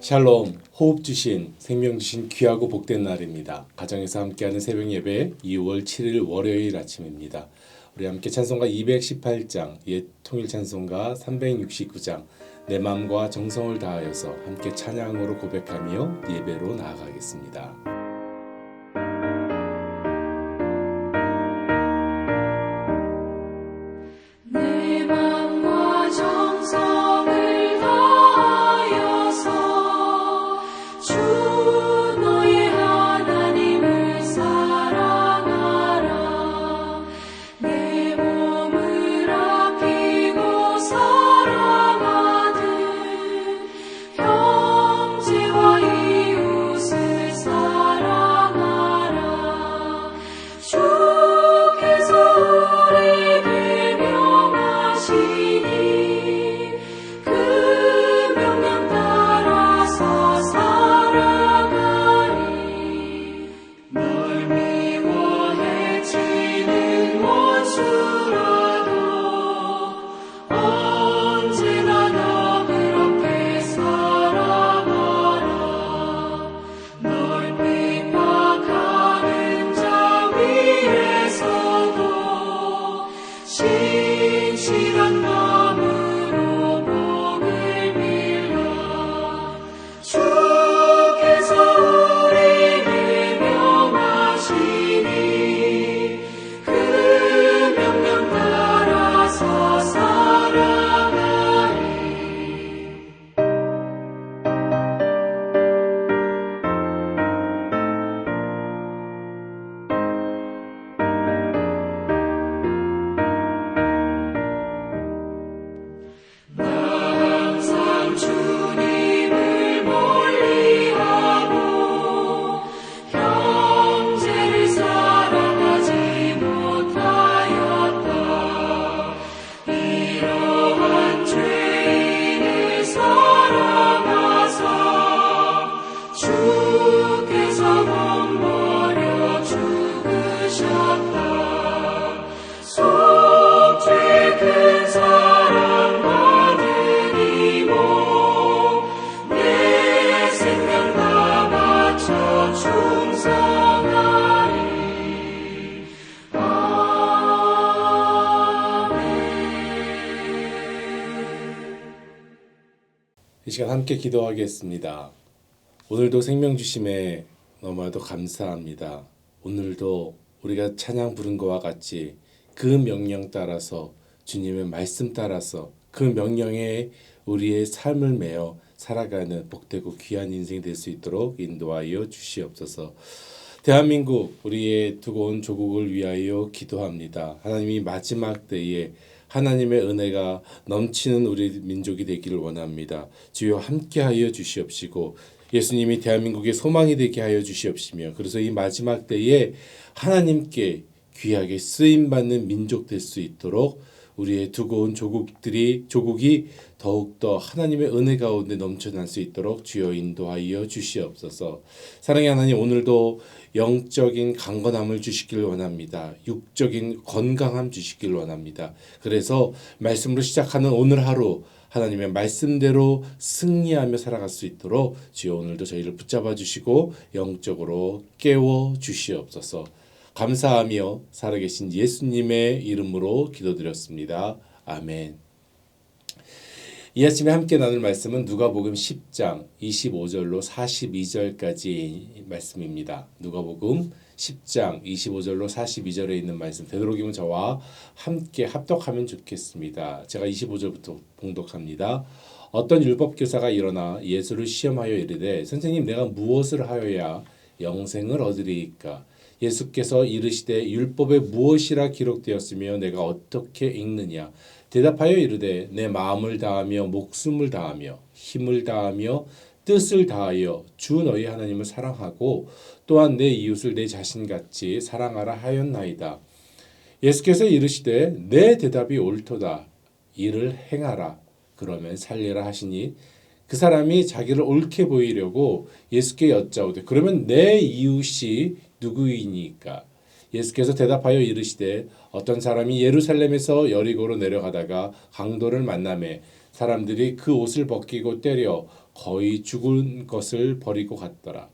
샬롬, 호흡 주신, 생명 주신 귀하고 복된 날입니다. 가정에서 함께하는 새벽 예배 2월 7일 월요일 아침입니다. 우리 함께 찬송가 218장, 옛 통일 찬송가 369장, 내 마음과 정성을 다하여서 함께 찬양으로 고백하며 예배로 나아가겠습니다. 이 시간 함께 기도하겠습니다. 오늘도 생명 주심에 너무나도 감사합니다. 오늘도 우리가 찬양 부른 것과 같이 그 명령 따라서 주님의 말씀 따라서 그 명령에 우리의 삶을 매어 살아가는 복되고 귀한 인생이 될 수 있도록 인도하여 주시옵소서. 대한민국 우리의 두고 온 조국을 위하여 기도합니다. 하나님이 마지막 때에 하나님의 은혜가 넘치는 우리 민족이 되기를 원합니다. 주여 함께하여 주시옵시고 예수님이 대한민국의 소망이 되게 하여 주시옵시며 그래서 이 마지막 때에 하나님께 귀하게 쓰임받는 민족 될 수 있도록 우리의 두고 온 조국이 더욱더 하나님의 은혜 가운데 넘쳐날 수 있도록 주여 인도하여 주시옵소서. 사랑의 하나님, 오늘도 영적인 강건함을 주시길 원합니다. 육적인 건강함 주시길 원합니다. 그래서 말씀으로 시작하는 오늘 하루 하나님의 말씀대로 승리하며 살아갈 수 있도록 주여 오늘도 저희를 붙잡아 주시고 영적으로 깨워 주시옵소서. 감사하며 살아계신 예수님의 이름으로 기도드렸습니다. 아멘. 이 아침에 함께 나눌 말씀은 누가복음 10장 25절로 42절까지 말씀입니다. 누가복음 10장 25절로 42절에 있는 말씀 되도록이면 저와 함께 합독하면 좋겠습니다. 제가 25절부터 봉독합니다. 어떤 율법교사가 일어나 예수를 시험하여 이르되 선생님 내가 무엇을 하여야 영생을 얻으리이까? 예수께서 이르시되 율법에 무엇이라 기록되었으며 내가 어떻게 읽느냐? 대답하여 이르되 내 마음을 다하며 목숨을 다하며 힘을 다하며 뜻을 다하여 주 너희 하나님을 사랑하고 또한 내 이웃을 내 자신같이 사랑하라 하였나이다. 예수께서 이르시되 내 대답이 옳도다. 이를 행하라. 그러면 살리라 하시니 그 사람이 자기를 옳게 보이려고 예수께 여짜오되 그러면 내 이웃이 누구이니까? 예수께서 대답하여 이르시되 어떤 사람이 예루살렘에서 여리고로 내려가다가 강도를 만나매 사람들이 그 옷을 벗기고 때려 거의 죽은 것을 버리고 갔더라.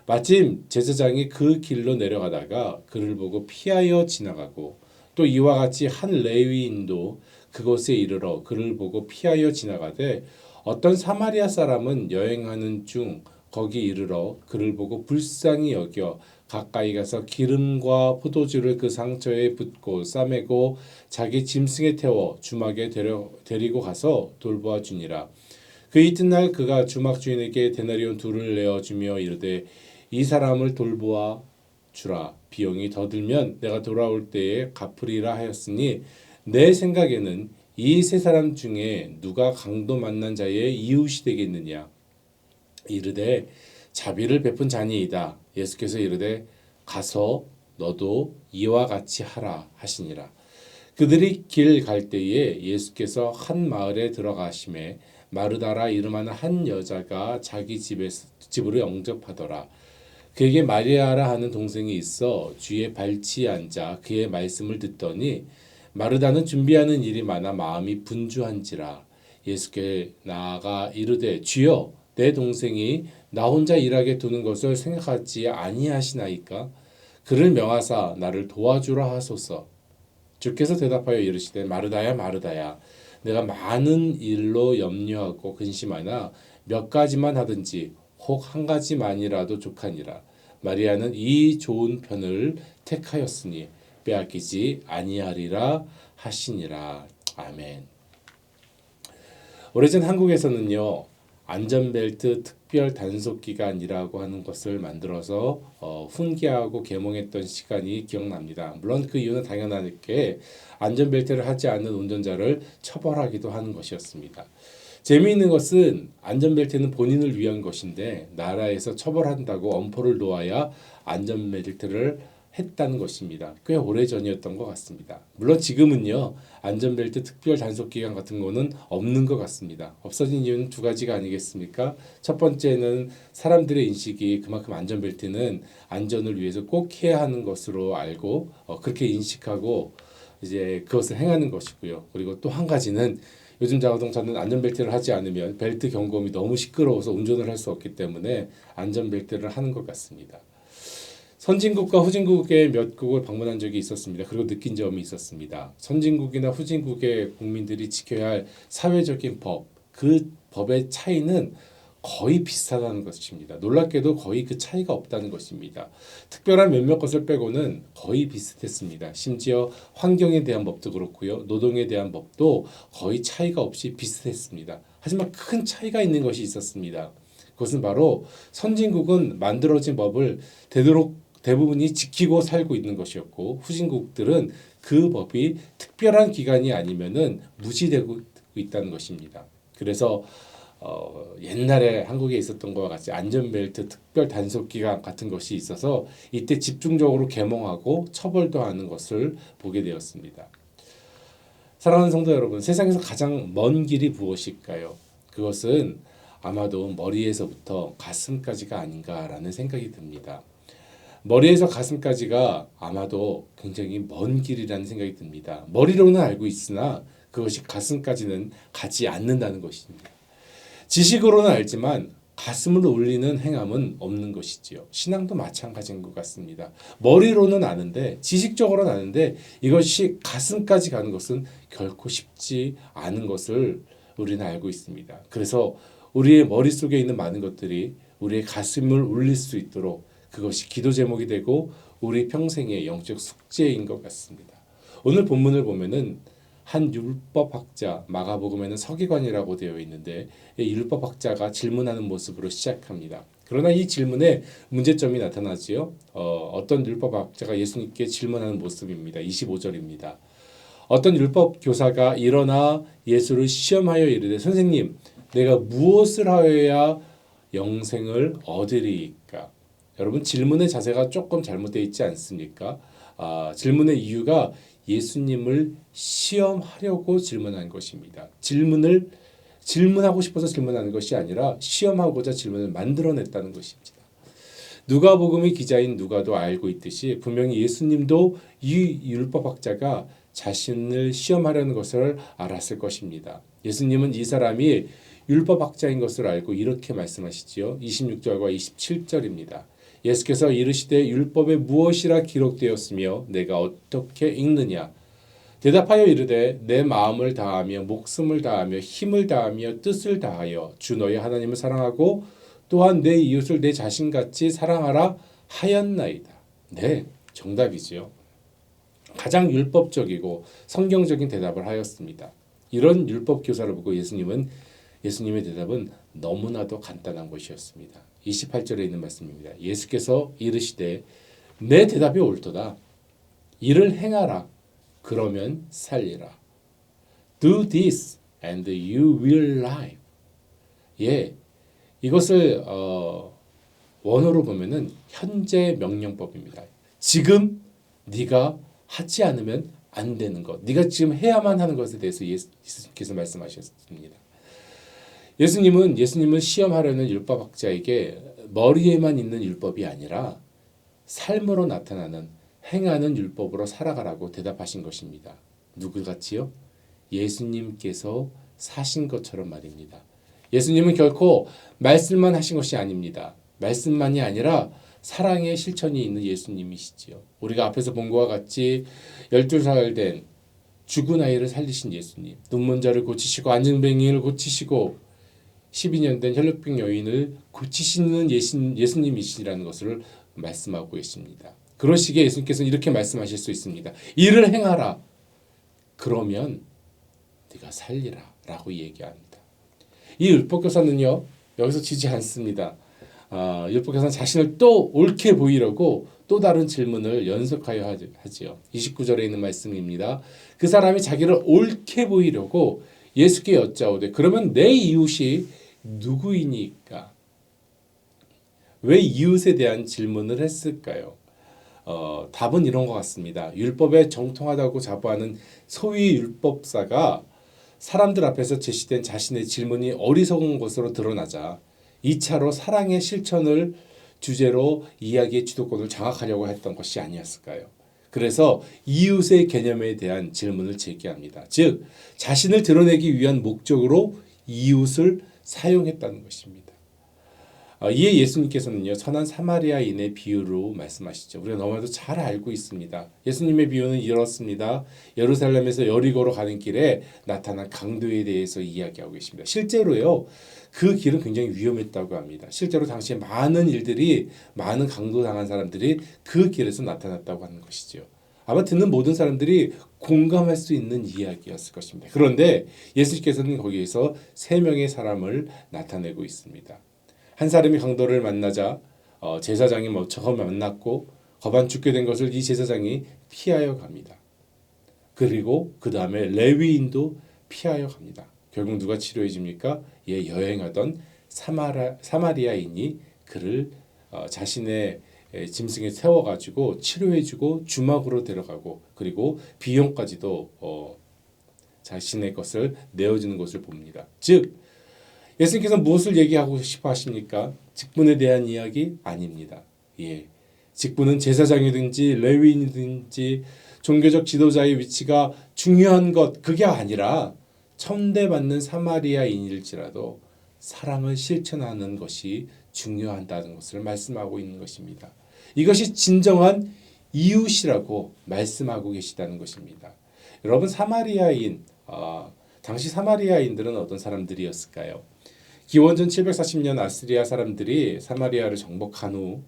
마침 제사장이 그 길로 내려가다가 그를 보고 피하여 지나가고 또 이와 같이 한 레위인도 그곳에 이르러 그를 보고 피하여 지나가되 어떤 사마리아 사람은 여행하는 중 거기 이르러 그를 보고 불쌍히 여겨 가까이 가서 기름과 포도주를 그 상처에 붓고 싸매고 자기 짐승에 태워 주막에 데리고 가서 돌보아 주니라. 그 이튿날 그가 주막 주인에게 데나리온 둘을 내어 주며 이르되 이 사람을 돌보아 주라. 비용이 더 들면 내가 돌아올 때에 갚으리라 하였으니 내 생각에는 이 세 사람 중에 누가 강도 만난 자의 이웃이 되겠느냐. 이르되 자비를 베푼 자니이다. 예수께서 이르되 가서 너도 이와 같이 하라 하시니라. 그들이 길 갈 때에 예수께서 한 마을에 들어가심에 마르다라 이름하는 한 여자가 자기 집으로 영접하더라. 그에게 마리아라 하는 동생이 있어 주의 발치에 앉아 그의 말씀을 듣더니 마르다는 준비하는 일이 많아 마음이 분주한지라. 예수께 나아가 이르되 주여 내 동생이 나 혼자 일하게 두는 것을 생각하지 아니하시나이까. 그를 명하사 나를 도와주라 하소서. 주께서 대답하여 이르시되 마르다야 마르다야 내가 많은 일로 염려하고 근심하나 몇 가지만 하든지 혹 한 가지만이라도 족하니라. 마리아는 이 좋은 편을 택하였으니 빼앗기지 아니하리라 하시니라. 아멘. 오래전 한국에서는요 안전벨트 특별 단속 기간이라고 하는 것을 만들어서 훈계하고 계몽했던 시간이 기억납니다. 물론 그 이유는 당연하게 안전벨트를 하지 않는 운전자를 처벌하기도 하는 것이었습니다. 재미있는 것은 안전벨트는 본인을 위한 것인데 나라에서 처벌한다고 엄포를 놓아야 안전벨트를 했다는 것입니다. 꽤 오래전이었던 것 같습니다. 물론 지금은요 안전벨트 특별 단속기간 같은 거는 없는 것 같습니다. 없어진 이유는 두 가지가 아니겠습니까? 첫 번째는 사람들의 인식이 그만큼 안전벨트는 안전을 위해서 꼭 해야 하는 것으로 알고 그렇게 인식하고 이제 그것을 행하는 것이고요. 그리고 또 한 가지는 요즘 자동차는 안전벨트를 하지 않으면 벨트 경고음이 너무 시끄러워서 운전을 할 수 없기 때문에 안전벨트를 하는 것 같습니다. 선진국과 후진국의 몇 국을 방문한 적이 있었습니다. 그리고 느낀 점이 있었습니다. 선진국이나 후진국의 국민들이 지켜야 할 사회적인 법, 그 법의 차이는 거의 비슷하다는 것입니다. 놀랍게도 거의 그 차이가 없다는 것입니다. 특별한 몇몇 것을 빼고는 거의 비슷했습니다. 심지어 환경에 대한 법도 그렇고요. 노동에 대한 법도 거의 차이가 없이 비슷했습니다. 하지만 큰 차이가 있는 것이 있었습니다. 그것은 바로 선진국은 만들어진 법을 되도록 대부분이 지키고 살고 있는 것이었고 후진국들은 그 법이 특별한 기간이 아니면은 무시되고 있다는 것입니다. 그래서 옛날에 한국에 있었던 것과 같이 안전벨트 특별 단속 기간 같은 것이 있어서 이때 집중적으로 계몽하고 처벌도 하는 것을 보게 되었습니다. 사랑하는 성도 여러분, 세상에서 가장 먼 길이 무엇일까요? 그것은 아마도 머리에서부터 가슴까지가 아닌가라는 생각이 듭니다. 머리에서 가슴까지가 아마도 굉장히 먼 길이라는 생각이 듭니다. 머리로는 알고 있으나 그것이 가슴까지는 가지 않는다는 것입니다. 지식으로는 알지만 가슴을 울리는 행함은 없는 것이지요. 신앙도 마찬가지인 것 같습니다. 머리로는 아는데 지식적으로는 아는데 이것이 가슴까지 가는 것은 결코 쉽지 않은 것을 우리는 알고 있습니다. 그래서 우리의 머릿속에 있는 많은 것들이 우리의 가슴을 울릴 수 있도록 그것이 기도 제목이 되고 우리 평생의 영적 숙제인 것 같습니다. 오늘 본문을 보면은 한 율법학자, 마가복음에는 서기관이라고 되어 있는데 이 율법학자가 질문하는 모습으로 시작합니다. 그러나 이 질문에 문제점이 나타나지요. 어떤 율법학자가 예수님께 질문하는 모습입니다. 25절입니다. 어떤 율법 교사가 일어나 예수를 시험하여 이르되 선생님, 내가 무엇을 하여야 영생을 얻으리이까? 여러분 질문의 자세가 조금 잘못되어 있지 않습니까? 질문의 이유가 예수님을 시험하려고 질문한 것입니다. 질문하고 싶어서 질문하는 것이 아니라 시험하고자 질문을 만들어냈다는 것입니다. 누가복음의 기자인 누가도 알고 있듯이 분명히 예수님도 이 율법학자가 자신을 시험하려는 것을 알았을 것입니다. 예수님은 이 사람이 율법학자인 것을 알고 이렇게 말씀하시지요. 26절과 27절입니다. 예수께서 이르시되 율법에 무엇이라 기록되었으며 내가 어떻게 읽느냐. 대답하여 이르되 내 마음을 다하며 목숨을 다하며 힘을 다하며 뜻을 다하여 주 너희 하나님을 사랑하고 또한 내 이웃을 내 자신같이 사랑하라 하였나이다. 네, 정답이지요. 가장 율법적이고 성경적인 대답을 하였습니다. 이런 율법 교사를 보고 예수님의 대답은 너무나도 간단한 것이었습니다. 28절에 있는 말씀입니다. 예수께서 이르시되 내 대답이 옳도다. 이를 행하라. 그러면 살리라. Do this and you will live. 예, 이것을 원어로 보면은 현재 명령법입니다. 지금 네가 하지 않으면 안 되는 것, 네가 지금 해야만 하는 것에 대해서 예수님께서 말씀하셨습니다. 예수님은 시험하려는 율법학자에게 머리에만 있는 율법이 아니라 삶으로 나타나는 행하는 율법으로 살아가라고 대답하신 것입니다. 누구같이요? 예수님께서 사신 것처럼 말입니다. 예수님은 결코 말씀만 하신 것이 아닙니다. 말씀만이 아니라 사랑의 실천이 있는 예수님이시지요. 우리가 앞에서 본 것과 같이 12살 된 죽은 아이를 살리신 예수님, 눈먼 자를 고치시고 안진뱅이를 고치시고 12년 된 혈루병 여인을 고치시는 예수님이시라는 것을 말씀하고 있습니다. 그러시기에 예수님께서는 이렇게 말씀하실 수 있습니다. 이를 행하라. 그러면 네가 살리라 라고 얘기합니다. 이 율법교사는요, 여기서 지지 않습니다. 율법교사는 자신을 또 옳게 보이려고 또 다른 질문을 연속하여 하지요. 29절에 있는 말씀입니다. 그 사람이 자기를 옳게 보이려고 예수께 여짜오되 그러면 내 이웃이 누구이니까? 왜 이웃에 대한 질문을 했을까요? 답은 이런 것 같습니다. 율법에 정통하다고 자부하는 소위 율법사가 사람들 앞에서 제시된 자신의 질문이 어리석은 것으로 드러나자 2차로 사랑의 실천을 주제로 이야기의 주도권을 장악하려고 했던 것이 아니었을까요? 그래서 이웃의 개념에 대한 질문을 제기합니다. 즉, 자신을 드러내기 위한 목적으로 이웃을 사용했다는 것입니다. 이에 예수님께서는요, 선한 사마리아인의 비유로 말씀하시죠. 우리가 너무나도 잘 알고 있습니다. 예수님의 비유는 이렇습니다. 예루살렘에서 여리고로 가는 길에 나타난 강도에 대해서 이야기하고 계십니다. 실제로요, 그 길은 굉장히 위험했다고 합니다. 실제로 당시에 많은 강도당한 사람들이 그 길에서 나타났다고 하는 것이죠. 아마 듣는 모든 사람들이 공감할 수 있는 이야기였을 것입니다. 그런데 예수님께서는 거기에서 3명의 사람을 나타내고 있습니다. 한 사람이 강도를 만나자 제사장이 처음 만났고 거반 죽게 된 것을 이 제사장이 피하여 갑니다. 그리고 그 다음에 레위인도 피하여 갑니다. 결국 누가 치료해 줍니까? 여행하던 사마리아인이 그를 자신의 짐승에 세워가지고 치료해주고 주막으로 데려가고 그리고 비용까지도 자신의 것을 내어주는 것을 봅니다. 즉 예수님께서 무엇을 얘기하고 싶어 하십니까? 직분에 대한 이야기 아닙니다. 직분은 제사장이든지 레위인이든지 종교적 지도자의 위치가 중요한 것 그게 아니라 천대받는 사마리아인일지라도 사랑을 실천하는 것이 중요하다는 것을 말씀하고 있는 것입니다. 이것이 진정한 이웃이라고 말씀하고 계시다는 것입니다. 여러분 당시 사마리아인들은 어떤 사람들이었을까요? 기원전 740년 아시리아 사람들이 사마리아를 정복한 후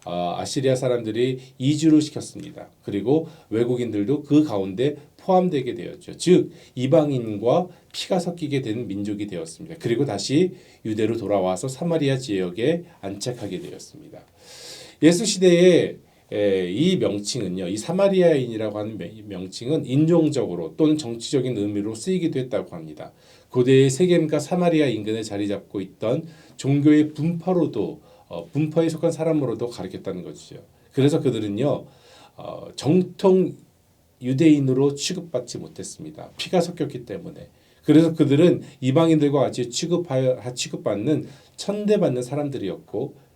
아시리아 사람들이 이주를 시켰습니다. 그리고 외국인들도 그 가운데 포함되게 되었죠. 즉 이방인과 피가 섞이게 된 민족이 되었습니다. 그리고 다시 유대로 돌아와서 사마리아 지역에 안착하게 되었습니다. 예수 시대에 이 명칭은요, 이 사마리아인이라고 하는 명칭은 인종적으로 또는 정치적인 의미로 쓰이기도 했다고 합니다. 고대의 세겜과 사마리아 인근에 자리 잡고 있던 종교의 분파에 속한 사람으로도 가르쳤다는 것이죠. 그래서 그들은요, 정통 유대인으로 취급받지 못했습니다. 피가 섞였기 때문에. 그래서 그들은 이방인들과 같이 취급받는 천대받는 사람들이었고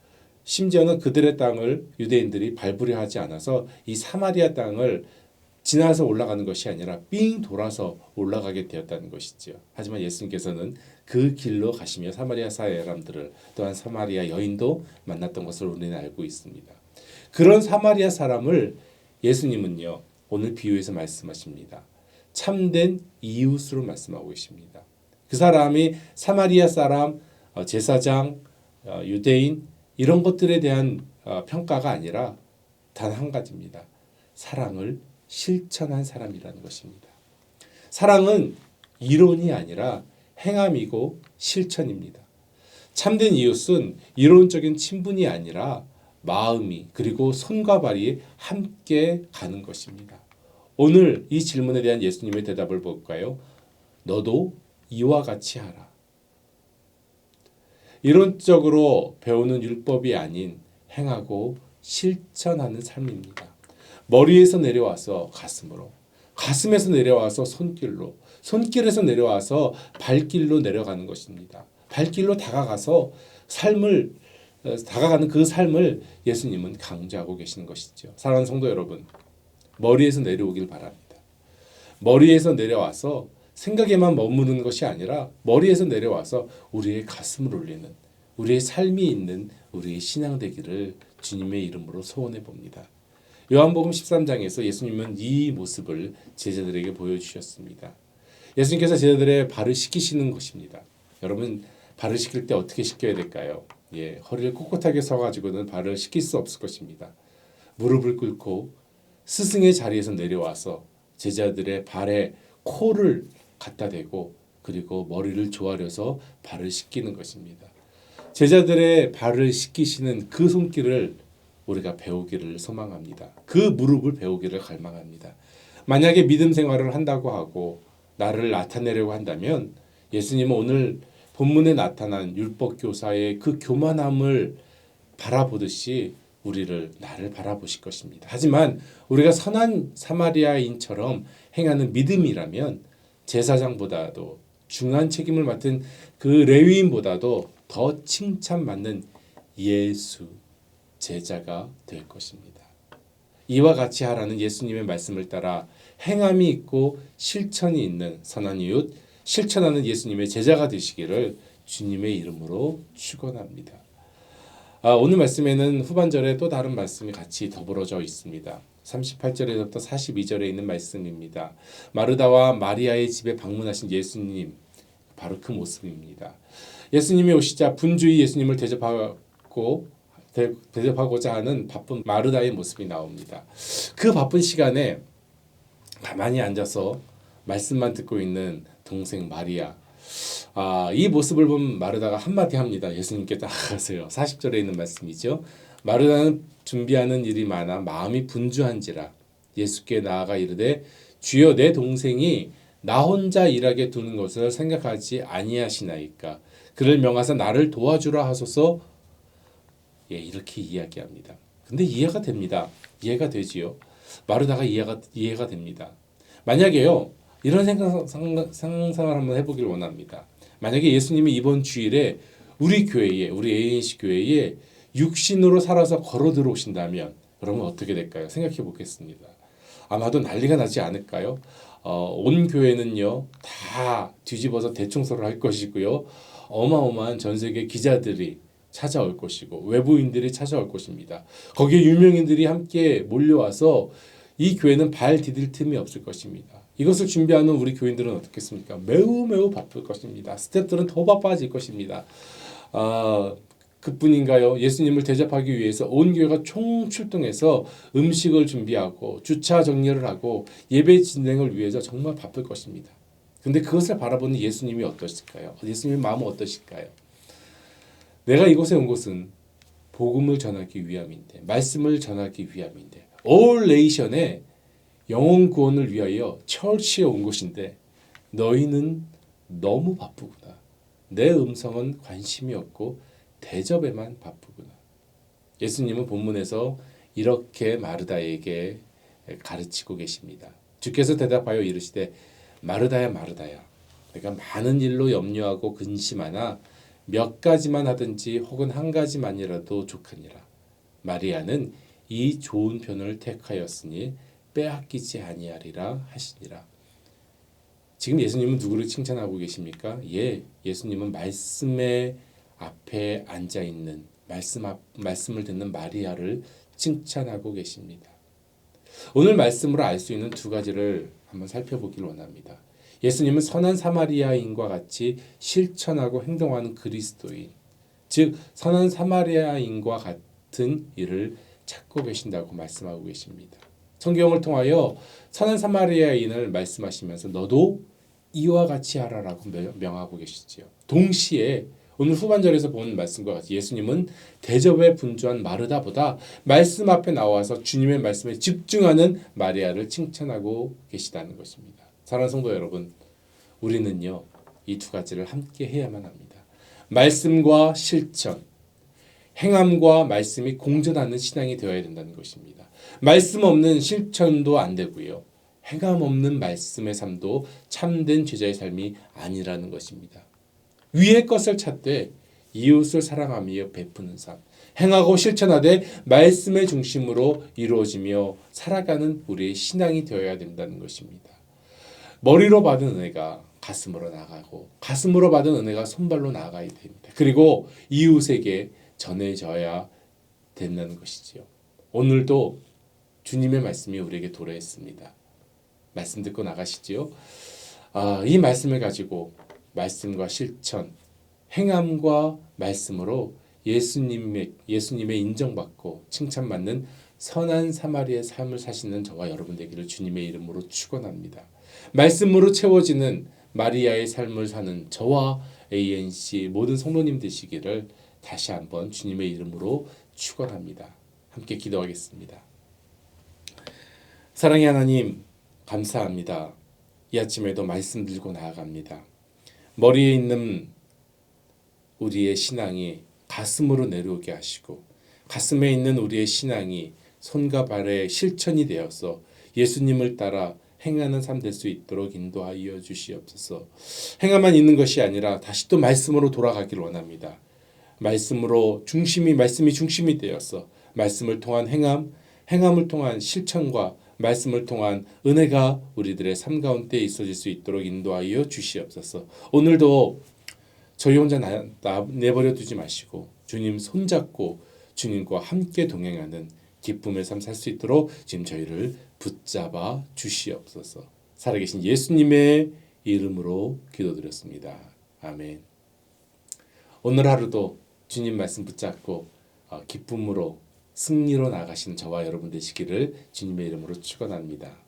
심지어는 그들의 땅을 유대인들이 밟으려 하지 않아서 이 사마리아 땅을 지나서 올라가는 것이 아니라 삥 돌아서 올라가게 되었다는 것이지요. 하지만 예수님께서는 그 길로 가시며 사마리아 사람들을 또한 사마리아 여인도 만났던 것을 우리는 알고 있습니다. 그런 사마리아 사람을 예수님은요 오늘 비유해서 말씀하십니다. 참된 이웃으로 말씀하고 계십니다. 그 사람이 사마리아 사람, 제사장, 유대인 이런 것들에 대한 평가가 아니라 단 한 가지입니다. 사랑을 실천한 사람이라는 것입니다. 사랑은 이론이 아니라 행함이고 실천입니다. 참된 이웃은 이론적인 친분이 아니라 마음이 그리고 손과 발이 함께 가는 것입니다. 오늘 이 질문에 대한 예수님의 대답을 볼까요? 너도 이와 같이 하라. 이론적으로 배우는 율법이 아닌 행하고 실천하는 삶입니다. 머리에서 내려와서 가슴으로, 가슴에서 내려와서 손길로, 손길에서 내려와서 발길로 내려가는 것입니다. 발길로 다가가서 다가가는 그 삶을 예수님은 강조하고 계시는 것이죠. 사랑하는 성도 여러분, 머리에서 내려오길 바랍니다. 머리에서 내려와서 생각에만 머무르는 것이 아니라 머리에서 내려와서 우리의 가슴을 울리는, 우리의 삶이 있는 우리의 신앙 되기를 주님의 이름으로 소원해 봅니다. 요한복음 13장에서 예수님은 이 모습을 제자들에게 보여주셨습니다. 예수님께서 제자들의 발을 씻기시는 것입니다. 여러분 발을 씻길 때 어떻게 씻겨야 될까요? 허리를 꼿꼿하게 서가지고는 발을 씻길 수 없을 것입니다. 무릎을 꿇고 스승의 자리에서 내려와서 제자들의 발에 코를 갖다 대고 그리고 머리를 조아려서 발을 씻기는 것입니다. 제자들의 발을 씻기시는 그 손길을 우리가 배우기를 소망합니다. 그 무릎을 배우기를 갈망합니다. 만약에 믿음 생활을 한다고 하고 나를 나타내려고 한다면 예수님은 오늘 본문에 나타난 율법 교사의 그 교만함을 바라보듯이 나를 바라보실 것입니다. 하지만 우리가 선한 사마리아인처럼 행하는 믿음이라면 제사장보다도 중요한 책임을 맡은 그 레위인보다도 더 칭찬받는 예수 제자가 될 것입니다. 이와 같이 하라는 예수님의 말씀을 따라 행함이 있고 실천이 있는 선한 이웃, 실천하는 예수님의 제자가 되시기를 주님의 이름으로 축원합니다. 오늘 말씀에는 후반절에 또 다른 말씀이 같이 더불어져 있습니다. 38절에서부터 42절에 있는 말씀입니다. 마르다와 마리아의 집에 방문하신 예수님, 바로 그 모습입니다. 예수님이 오시자 분주히 예수님을 대접하고자 하는 바쁜 마르다의 모습이 나옵니다. 그 바쁜 시간에 가만히 앉아서 말씀만 듣고 있는 동생 마리아, 이 모습을 본 마르다가 한마디 합니다. 예수님께 다가가서요. 40절에 있는 말씀이죠. 마르다는 준비하는 일이 많아 마음이 분주한지라 예수께 나아가 이르되 주여 내 동생이 나 혼자 일하게 두는 것을 생각하지 아니하시나이까 그를 명하사 나를 도와주라 하소서. 이렇게 이야기합니다. 근데 이해가 됩니다. 이해가 되지요. 마르다가 이해가 됩니다. 만약에요. 이런 상상을 한번 해보길 원합니다. 만약에 예수님이 이번 주일에 우리 교회에, 우리 ANC 교회에 육신으로 살아서 걸어 들어오신다면 그러면 어떻게 될까요? 생각해 보겠습니다. 아마도 난리가 나지 않을까요? 온 교회는요 다 뒤집어서 대청소를 할 것이고요. 어마어마한 전 세계 기자들이 찾아올 것이고 외부인들이 찾아올 것입니다. 거기에 유명인들이 함께 몰려와서 이 교회는 발 디딜 틈이 없을 것입니다. 이것을 준비하는 우리 교인들은 어떻겠습니까? 매우 바쁠 것입니다. 스태프들은 더 바빠질 것입니다. 그뿐인가요? 예수님을 대접하기 위해서 온 교회가 총출동해서 음식을 준비하고 주차 정리를 하고 예배 진행을 위해서 정말 바쁠 것입니다. 근데 그것을 바라보는 예수님이 어떠실까요? 예수님의 마음은 어떠실까요? 내가 이곳에 온 것은 복음을 전하기 위함인데, 말씀을 전하기 위함인데, all nation의 영혼 구원을 위하여 철치에 온 것인데 너희는 너무 바쁘구나. 내 음성은 관심이 없고 대접에만 바쁘구나. 예수님은 본문에서 이렇게 마르다에게 가르치고 계십니다. 주께서 대답하여 이르시되 마르다야 마르다야 내가 많은 일로 염려하고 근심하나 몇 가지만 하든지 혹은 한 가지만이라도 족하니라. 마리아는 이 좋은 편을 택하였으니 빼앗기지 아니하리라 하시니라. 지금 예수님은 누구를 칭찬하고 계십니까? 예수님은 말씀의 앞에 앉아 있는 말씀을 듣는 마리아를 칭찬하고 계십니다. 오늘 말씀으로 알 수 있는 두 가지를 한번 살펴보길 원합니다. 예수님은 선한 사마리아인과 같이 실천하고 행동하는 그리스도인, 즉 선한 사마리아인과 같은 일을 찾고 계신다고 말씀하고 계십니다. 성경을 통하여 선한 사마리아인을 말씀하시면서 너도 이와 같이 하라라고 명하고 계시지요. 동시에 오늘 후반절에서 본 말씀과 같이 예수님은 대접에 분주한 마르다보다 말씀 앞에 나와서 주님의 말씀에 집중하는 마리아를 칭찬하고 계시다는 것입니다. 사랑하는 성도 여러분, 우리는요 이 두 가지를 함께 해야만 합니다. 말씀과 실천, 행함과 말씀이 공존하는 신앙이 되어야 된다는 것입니다. 말씀 없는 실천도 안 되고요. 행함 없는 말씀의 삶도 참된 제자의 삶이 아니라는 것입니다. 위의 것을 찾되 이웃을 사랑하며 베푸는 삶, 행하고 실천하되 말씀의 중심으로 이루어지며 살아가는 우리의 신앙이 되어야 된다는 것입니다. 머리로 받은 은혜가 가슴으로 나가고 가슴으로 받은 은혜가 손발로 나가야 됩니다. 그리고 이웃에게 전해져야 된다는 것이지요. 오늘도 주님의 말씀이 우리에게 도래했습니다. 말씀 듣고 나가시지요. 이 말씀을 가지고 말씀과 실천, 행함과 말씀으로 예수님의 인정받고 칭찬받는 선한 사마리아의 삶을 사시는 저와 여러분 되기를 주님의 이름으로 축원합니다. 말씀으로 채워지는 마리아의 삶을 사는 저와 ANC 모든 성도님 되시기를 다시 한번 주님의 이름으로 축원합니다. 함께 기도하겠습니다. 사랑의 하나님, 감사합니다. 이 아침에도 말씀 들고 나아갑니다. 머리에 있는 우리의 신앙이 가슴으로 내려오게 하시고 가슴에 있는 우리의 신앙이 손과 발의 실천이 되어서 예수님을 따라 행하는 삶 될 수 있도록 인도하여 주시옵소서. 행함만 있는 것이 아니라 다시 또 말씀으로 돌아가길 원합니다. 말씀이 중심이 되어서 말씀을 통한 행함을 통한 실천과 말씀을 통한 은혜가 우리들의 삶 가운데 있어질 수 있도록 인도하여 주시옵소서. 오늘도 저희 혼자 내버려 두지 마시고 주님 손잡고 주님과 함께 동행하는 기쁨의 삶 살 수 있도록 지금 저희를 붙잡아 주시옵소서. 살아계신 예수님의 이름으로 기도드렸습니다. 아멘. 오늘 하루도 주님 말씀 붙잡고 기쁨으로 승리로 나가시는 저와 여러분 되시기를 주님의 이름으로 축원합니다.